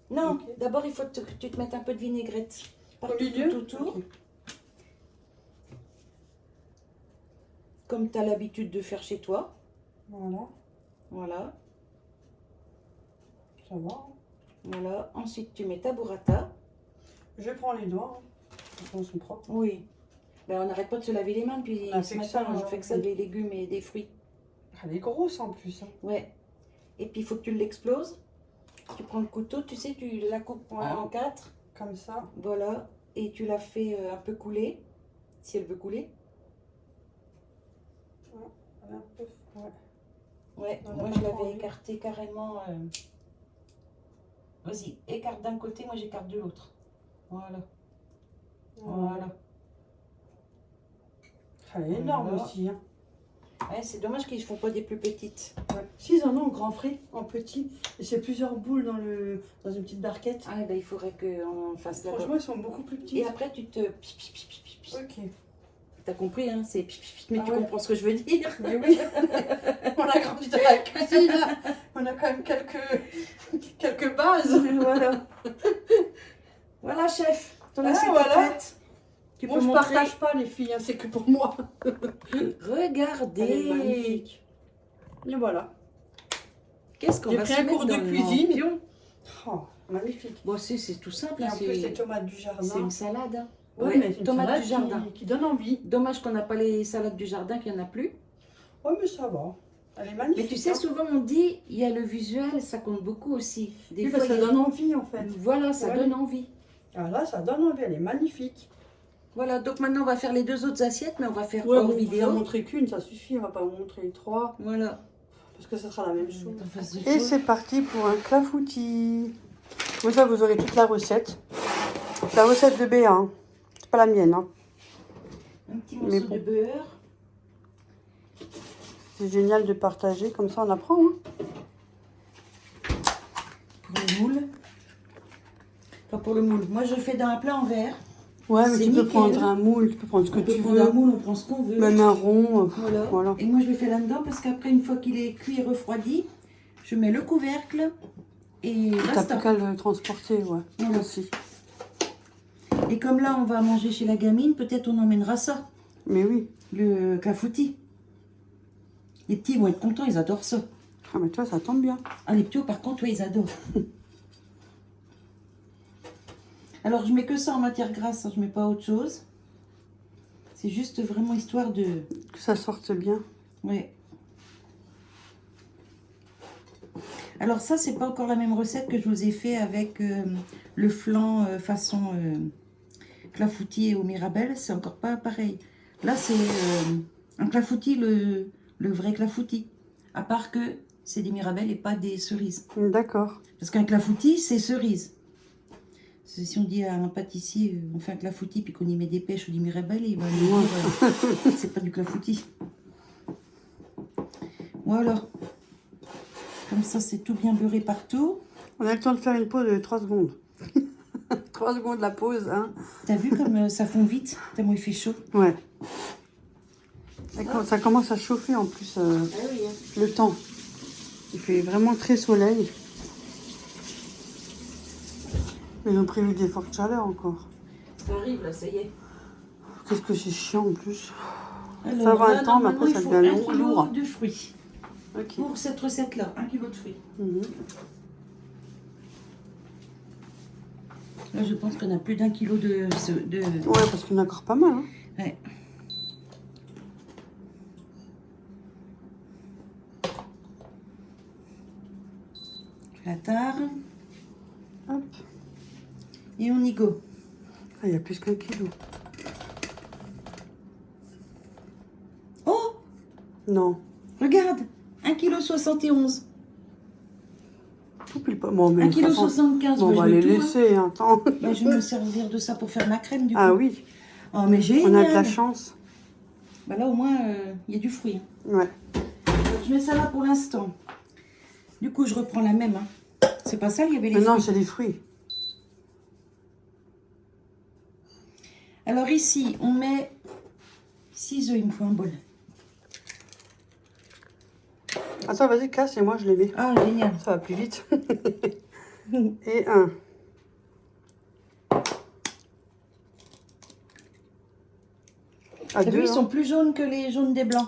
Non, Ok. d'abord, il faut que tu te mettes un peu de vinaigrette partout, milieu tout autour. Ok. Comme tu as l'habitude de faire chez toi. Voilà, Voilà. ça va. hein. Voilà. Ensuite, tu mets ta burrata. Je prends les doigts. Hein. Ils sont propres. Oui. Ben, on n'arrête pas de se laver les mains depuis On a ce fait que matin. ça, On hein. fait que ça, des légumes et des fruits. Elle est grosse en plus. Hein. Ouais. Et puis, il faut que tu l'exploses. Tu prends le couteau, tu sais, tu la coupes Ouais. en 4. Comme ça. Voilà. Et tu la fais un peu couler. Si elle veut couler. Elle est un peu. Ouais. Ouais, On a moi pas je trop l'avais envie. écarté carrément. Vas-y, écarte d'un côté, moi j'écarte de l'autre. Voilà. Voilà. Elle est énorme Voilà. aussi. Hein. Ouais, c'est dommage qu'ils ne font pas des plus petites. Ouais. Si, ils en ont en grand frais, en petit. Et c'est plusieurs boules dans une petite barquette. Ah, ben il faudrait qu'on fasse la Franchement, ils sont beaucoup plus petits. Et après, tu te. Ok. T'as compris, hein? C'est. Mais Ah tu ouais. comprends ce que je veux dire? Mais oui, on a grandi dans la cuisine, hein. On a quand même quelques bases. Voilà. Voilà, chef. Ton Ah, assiette est voilà. prête. Tu Moi, peux je montrer. partage pas les filles, hein, c'est que pour moi. Regardez. Elle est magnifique. Et voilà. Qu'est-ce qu'on J'ai va pris se un mettre cours de dans le cuisine. lampion? Oh, magnifique. Bon, c'est tout simple. Et Hein, en plus, les tomates du jardin. c'est une salade. Hein. Ouais, Ouais, mais c'est une tomates salade du jardin. qui donne envie. Dommage qu'on n'a pas les salades du jardin, qu'il n'y en a plus. Ouais, mais ça va. Elle est magnifique. Mais tu sais, hein. souvent on dit, il y a le visuel, ça compte beaucoup aussi. Des Oui, fois, parce que il y ça a- donne envie en fait. Voilà, ça Ouais. donne envie. Ah là, ça donne envie, elle est magnifique. Voilà, donc maintenant on va faire les 2 autres assiettes, mais on va faire Ouais, hors bon, vous en vidéo. montrer qu'une, ça suffit, on va pas vous montrer les 3, Voilà. parce que ça sera la même chose. Et c'est parti pour un clafoutis. Comme ça, vous aurez toute la recette. La recette de Béa, hein. C'est pas la mienne. Hein. Un petit Mais morceau bon. de beurre. C'est génial de partager, comme ça on apprend. Hein. Pour le moule. Enfin, pour le moule. Moi, je fais dans un plat en verre. Ouais, mais C'est tu peux nickel. prendre un moule, tu peux prendre ce que On peut tu prendre un veux. moule, on prend ce qu'on veut. Même un rond. Voilà. Voilà. Et moi, je le fais là-dedans parce qu'après, une fois qu'il est cuit et refroidi, je mets le couvercle et T'as basta. plus qu'à le transporter, ouais. Voilà. Aussi. Et comme là, on va manger chez la gamine, peut-être on emmènera ça, Mais oui. le clafoutis. Les petits vont être contents, ils adorent ça. Ah, mais toi, ça tombe bien. Ah, les petits, par contre, ouais, ils adorent. Alors, je mets que ça en matière grasse, hein, je mets pas autre chose. C'est juste vraiment histoire de... Que ça sorte bien. Ouais. Alors ça, c'est pas encore la même recette que je vous ai fait avec le flan façon clafoutis au Mirabelle. C'est encore pas pareil. Là, c'est un clafoutis, le vrai clafoutis. À part que c'est des Mirabelles et pas des cerises. D'accord. Parce qu'un clafoutis, c'est cerise. Si on dit à un pâtissier, on fait un clafoutis, puis qu'on y met des pêches ou des Mirabelles, il va nous dire, c'est pas du clafoutis. Voilà. Comme ça, c'est tout bien beurré partout. On a le temps de faire une pause de 3 secondes. 3 secondes la pause, hein. T'as vu comme ça fond vite, tellement il fait chaud. Ouais. Ça commence à chauffer en plus le temps. Il fait vraiment très soleil. Ils ont prévu des fortes chaleurs encore. Ça arrive là, ça y est. Qu'est-ce que c'est chiant en plus. Alors, ça va là, un temps, mais après ça devient il faut 1 kilo lourd. de fruits. Ok. Pour cette recette-là, 1 kilo de fruits. Mhm. Là, je pense qu'on a plus d'1 kilo de... Ouais, parce qu'il y en a encore pas mal. Hein. Ouais. La tare. Hop. Et on y go. Ah, il y a plus qu'1 kilo. Oh, Non. regarde, 1,71 kg. Tout pile pas. Bon, mais 1,75 kg. on va les laisser un temps. Bah, je vais me servir de ça pour faire ma crème du coup. Ah oui, Oh, mais génial. on a de la chance. Bah, là, au moins, il y a du fruit. Ouais. Donc, je mets ça là pour l'instant. Du coup, je reprends la même. Hein. C'est pas ça, il y avait les Mais non, fruits. c'est les fruits. Alors ici, on met 6 œufs, il me faut un bol. Attends, vas-y, casse et moi je les mets. Ah, génial. Ça va plus vite. Et 1. À T'as 2. vu, ils sont plus jaunes que les jaunes des blancs.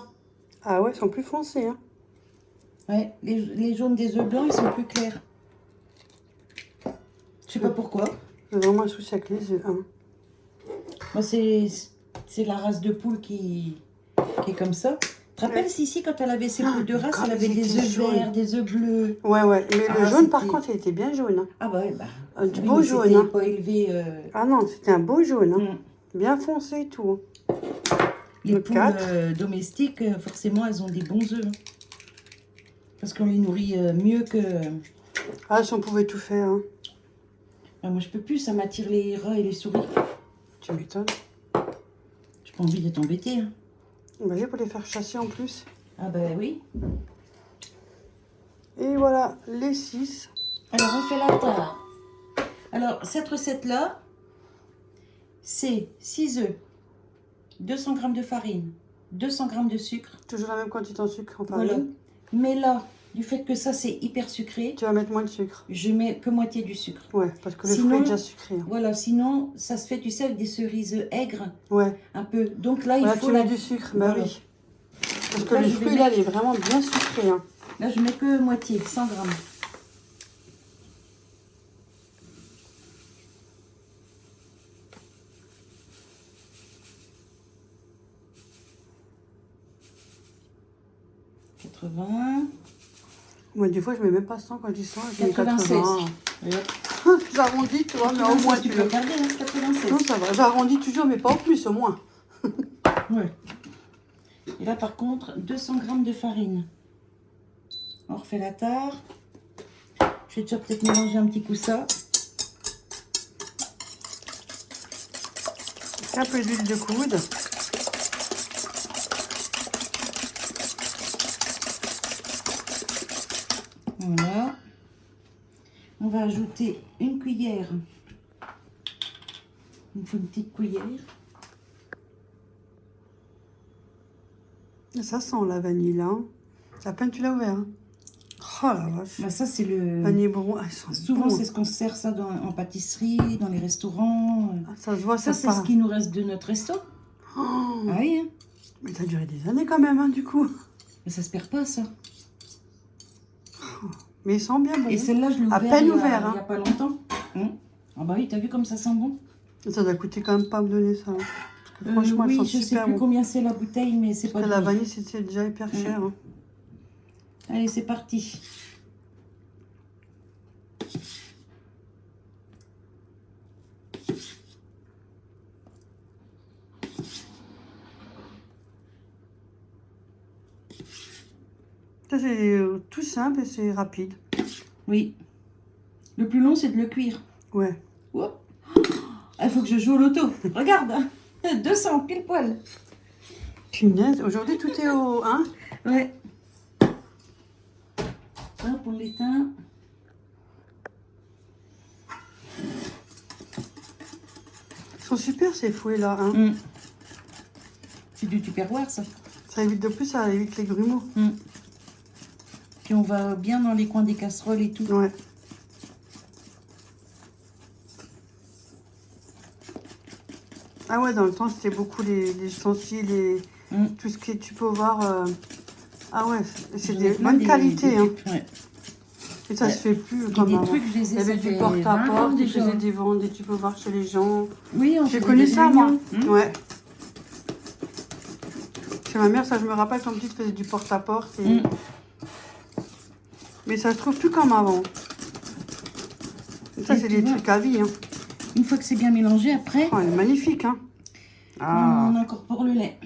Ah ouais, ils sont plus foncés. Hein. Ouais, les jaunes des œufs blancs, ils sont plus clairs. Je sais pas pourquoi. J'ai vraiment un souci avec les œufs. Hein. Moi, c'est la race de poule qui est comme ça. Tu te rappelles, Sissi, quand elle avait ses poules de race, quand elle avait ils des étaient œufs jaunes. verts, des œufs bleus. Ouais, ouais. Mais le Ah, jaune, par c'était- contre, il était bien jaune. Hein. Ah bah ouais, bah. Du oui, beau mais jaune. c'était Hein. pas élevé. Ah non, c'était un beau jaune. Hein. Mm. Bien foncé et tout. Les Le poules 4. domestiques, forcément, elles ont des bons œufs. Hein. Parce qu'on les nourrit mieux que... Ah, si on pouvait tout faire. Hein. Ah, moi, je peux plus, ça m'attire les rats et les souris. Tu m'étonnes. J'ai pas envie d'être embêtée. Hein. Vous voyez, pour les faire chasser en plus. Ah bah oui. Et voilà, les 6. Alors, on fait la tare. Alors, cette recette-là, c'est 6 œufs, 200 g de farine, 200 g de sucre. Toujours la même quantité en sucre en Voilà. farine. Mais là, du fait que ça, c'est hyper sucré, Tu vas mettre moins de sucre. je mets que moitié du sucre. Ouais, parce que le Sinon- fruit est déjà sucré. Hein. Voilà, sinon, ça se fait, tu sais, avec des cerises aigres, Ouais. un peu. Donc là, il Là, faut tu la... mets du sucre. Bah Voilà. oui. Parce que Là, le je vais fruit, là, mettre- il est vraiment bien sucré. Hein. Là, je mets que moitié, 100 g. « 80... Moi, des fois, je mets même pas 100 quand je dis 100, je mets 96. 80. Et hop. J'arrondis, tu vois, mais au moins, tu tu peux le... regarder, hein, 96. Non, ça va. J'arrondis toujours, mais pas au plus, au moins. Ouais. Et là, par contre, 200 g de farine. On refait la tare. Je vais déjà peut-être mélanger un petit coup ça. Un peu d'huile de coude. Voilà. On va ajouter une cuillère. Il faut une petite cuillère. Ça sent la vanille, là. Hein. À peine tu l'as ouvert. Hein. Oh la vache. Bah, ça, c'est le... Vanille bourbon. Ah, ils sont Souvent, bons. c'est ce qu'on se sert ça en pâtisserie, dans les restaurants. Ah, ça se voit, Ça, ça c'est part. ce qui nous reste de notre resto. Oh, Ah oui, hein. mais ça a duré des années quand même, hein, du coup. Mais ça se perd pas, ça. Mais ils sont bien bons. Et celle-là, je l'ai À ouvert peine il y a- ouvert, il y a pas longtemps. Ah bah oui, t'as vu comme ça sent bon. Ça doit coûter quand même pas à me donner ça. Hein. Parce que franchement, oui, ils sont je sais super plus bons. combien c'est la bouteille, mais c'est pas Parce que la donné. vanille, c'est déjà hyper cher. Hein. Allez, c'est parti. c'est tout simple et c'est rapide. Oui. Le plus long, c'est de le cuire. Ouais. Oh. Il faut que je joue au loto. Regarde. 200, pile poil. Punaise, aujourd'hui tout est au 1. Ouais. Hop, on l'éteint. Ils sont super ces fouets là. Hein. Mm. C'est du tupperware, ça. Ça évite de plus, ça évite les grumeaux. Mm. Puis on va bien dans les coins des casseroles et tout. Ouais. Ah ouais, dans le temps, c'était beaucoup les ustensiles et tout ce que tu peux voir. Ah ouais, c'est des bonnes qualités. Hein. Ouais. Et ça se fait plus Et comme des avant. trucs, je les ai, Il y avait ça du fait 20 ans porte-à-porte, ils déjà. faisaient des ventes et tu peux voir chez les gens. Oui, on J'ai faisait connu des ça, moi. réunions. Ouais. Chez ma mère, ça, je me rappelle, quand petite faisait du porte-à-porte. Et... Mais ça se trouve plus comme avant. Et ça, Et c'est tu des vois. trucs à vie. Hein. Une fois que c'est bien mélangé, après, Oh, elle est magnifique. Hein. Ah. on incorpore le lait.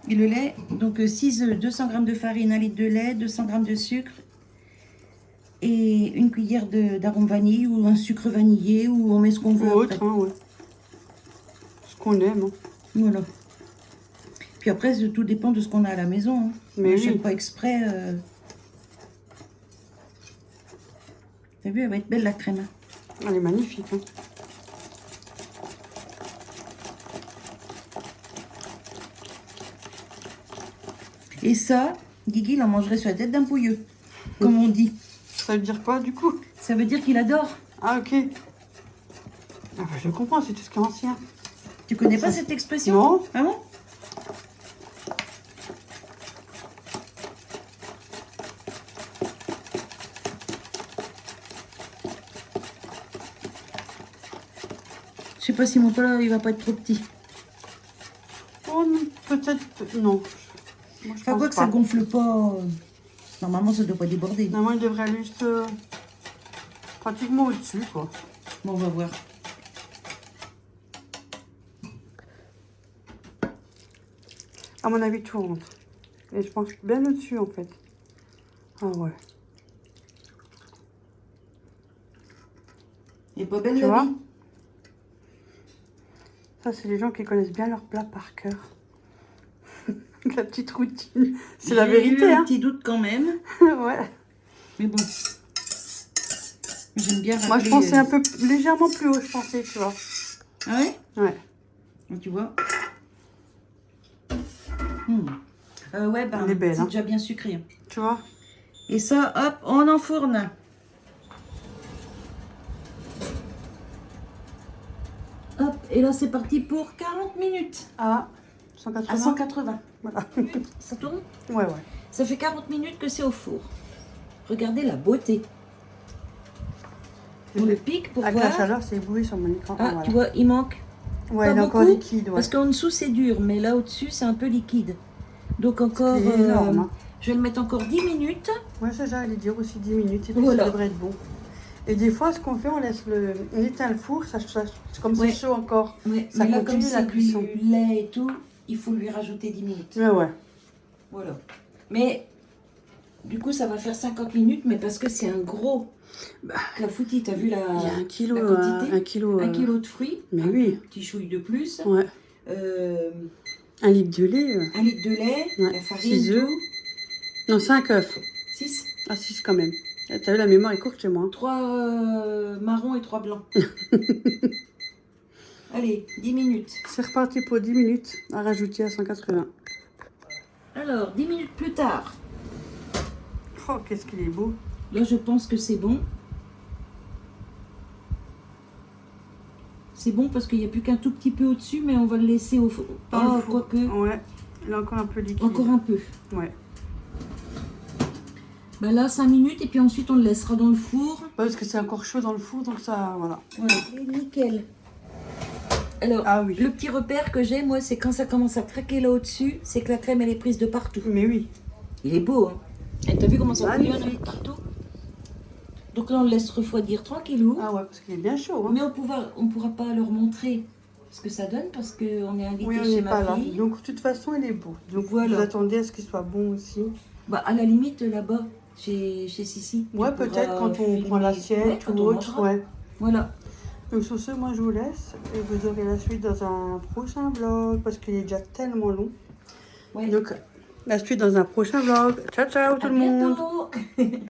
Et le lait, donc 6 œufs, 200 g de farine, 1 litre de lait, 200 g de sucre et une cuillère d'arôme vanille ou un sucre vanillé ou on met ce qu'on Ou veut. autre, après. hein, ouais. Ce qu'on aime. Hein. Voilà. Puis après, tout dépend de ce qu'on a à la maison. Hein. Mais Je oui. pas exprès. T'as vu, elle va être belle la crème. Hein. Elle est magnifique. Hein. Et ça, Guigui, il en mangerait sur la tête d'un pouilleux, comme on dit. Ça veut dire quoi, du coup? Ça veut dire qu'il adore. Ah, ok. Ah, bah, je comprends, c'est tout ce qui est ancien. Tu connais pas cette expression? Non. Ah bon? Je sais pas si mon plat, il va pas être trop petit. Oh, peut-être... Non. Moi, je Enfin, pense quoi que pas. ça gonfle pas. Normalement, ça doit pas déborder. Normalement, il devrait aller juste pratiquement au-dessus, quoi. Bon, on va voir. À mon avis, tout rentre. Et je pense bien au-dessus, en fait. Ah ouais. Et pas belle Tu la vois? vie. Ça, c'est les gens qui connaissent bien leur plat par cœur. La petite routine. C'est la J'ai vérité, eu un hein. petit doute quand même. Ouais. Mais bon. J'aime bien Moi, je rappeler, pensais un peu légèrement plus haut, je pensais, tu vois. Ah ouais? Ouais. Tu vois? Ouais, ben, Elle est belle, c'est hein. déjà bien sucré. Hein. Tu vois? Et ça, hop, on enfourne. Hop, et là, c'est parti pour 40 minutes. À 180. À 180. Voilà. Ça tourne? Ouais, ouais. Ça fait 40 minutes que c'est au four. Regardez la beauté. On le pique pour Avec voir. la chaleur, c'est ébloui sur mon écran. Ah, Voilà. tu vois, il manque. Ouais, pas il est encore beaucoup, liquide, ouais. Parce qu'en dessous, c'est dur, mais là, au-dessus, c'est un peu liquide. Donc encore, C'est énorme, hein. je vais le mettre encore 10 minutes. Ouais, ça, j'allais dire aussi 10 minutes, et puis Voilà. ça devrait être bon. Et des fois, ce qu'on fait, on éteint le four, comme Ouais. c'est chaud encore. Ouais, Ça mais là, continue comme la c'est cuisson. du lait et tout, il faut lui rajouter 10 minutes. Ouais, ouais. Voilà. Mais, du coup, ça va faire 50 minutes, mais parce que c'est un gros clafoutis. T'as vu la, Il y a 1 kilo, la quantité? 1 kilo. 1 kilo de fruits, Mais un oui. petit chouille de plus, Ouais. 1 litre de lait. 1 litre de lait, Ouais. la farine, 6 œufs. Non, 5 œufs. 6, Ah, 6 quand même. T'as vu, la mémoire est courte chez moi. 3 marrons et 3 blancs. Allez, 10 minutes. C'est reparti pour 10 minutes à rajouter à 180. Alors, 10 minutes plus tard, Oh, qu'est-ce qu'il est beau. là, je pense que c'est bon. C'est bon parce qu'il n'y a plus qu'un tout petit peu au-dessus, mais on va le laisser au four. Dans le Oh, four. quoique, Ouais, il est encore un peu liquide. encore un peu. Ouais. Bah là, 5 minutes et puis ensuite on le laissera dans le four. Ouais, parce que c'est encore chaud dans le four, donc ça, voilà. Voilà, et nickel. Alors, Ah oui. le petit repère que j'ai, moi, c'est quand ça commence à craquer là au-dessus, c'est que la crème, elle est prise de partout. Mais oui. Il est beau, hein. Et t'as vu comment ça bouillonne Magnifique. partout? Donc là, on le laisse refroidir tranquillou. Ah ouais, parce qu'il est bien chaud. Hein. Mais on pourra pas leur montrer ce que ça donne parce qu'on est invité Oui, on chez n'est ma pas là. fille. Donc, de toute façon, il est beau. Donc, Voilà. vous attendez à ce qu'il soit bon aussi. Bah, à la limite, là-bas, chez Sissi. tu Ouais, pourras peut-être quand on filmer. prend l'assiette Ouais, quand ou on autre. mangera. Ouais. Voilà. Donc, sur ce, moi, je vous laisse. Et vous aurez la suite dans un prochain vlog parce qu'il est déjà tellement long. Ouais. Donc, la suite dans un prochain vlog. Ciao, ciao tout À le monde. bientôt.